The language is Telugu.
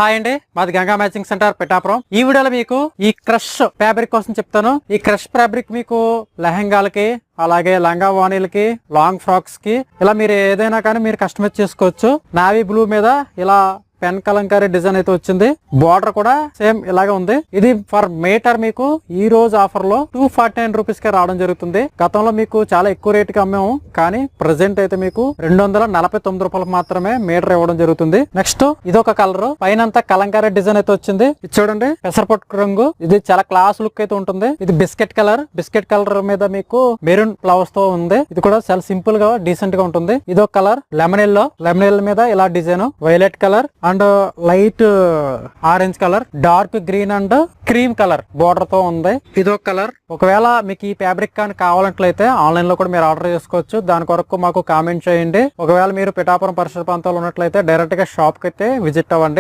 హాయ్ అండి, మాది గంగా మ్యాచింగ్ సెంటర్ పిఠాపురం. ఈ వీడియోలో మీకు ఈ క్రష్ ఫ్యాబ్రిక్ కోసం చెప్తాను. ఈ క్రష్ ఫ్యాబ్రిక్ మీకు లెహంగాలకి, అలాగే లంగా వాణీలకి, లాంగ్ ఫ్రాక్స్ కి, ఇలా మీరు ఏదైనా కానీ మీరు కస్టమైజ్ చేసుకోవచ్చు. నావీ బ్లూ మీద ఇలా పెన్ కలంకారీ డిజైన్ అయితే వచ్చింది. బార్డర్ కూడా సేమ్ ఇలాగే ఉంది. ఇది ఫర్ మీటర్ మీకు ఈ రోజు ఆఫర్ లో 249 రూపీస్ కే రావడం జరుగుతుంది. గతంలో మీకు చాలా ఎక్కువ రేట్ కి అమ్మాము, కానీ ప్రెసెంట్ అయితే మీకు 249 రూపాయలకు మాత్రమే మీటర్ ఇవ్వడం జరుగుతుంది. నెక్స్ట్ ఇది ఒక కలర్, పైన అంతా కలంకారీ డిజైన్ అయితే వచ్చింది. ఇది చూడండి, పెసరపట్టు రంగు. ఇది చాలా క్లాస్ లుక్ అయితే ఉంటుంది. ఇది బిస్కెట్ కలర్ మీద మీకు మెరూన్ ఫ్లవర్స్ తో ఉంది. ఇది కూడా చాలా సింపుల్ గా డీసెంట్ గా ఉంటుంది. ఇది ఒక కలర్ లెమన్ ఎల్లో మీద ఇలా design, violet colour and light orange colour, dark green and cream colour border తో ఉంది. ఇది ఒక కలర్. ఒకవేళ మీకు ఈ ఫ్యాబ్రిక్ కానీ కావాలంట్లయితే ఆన్లైన్ లో కూడా మీరు ఆర్డర్ చేసుకోవచ్చు. దాని కొరకు మాకు కామెంట్ చేయండి. ఒకవేళ మీరు పిఠాపురం పరిసర ప్రాంతాల్లో ఉన్నట్లయితే డైరెక్ట్ గా షాప్ కి అయితే విజిట్ అవ్వండి.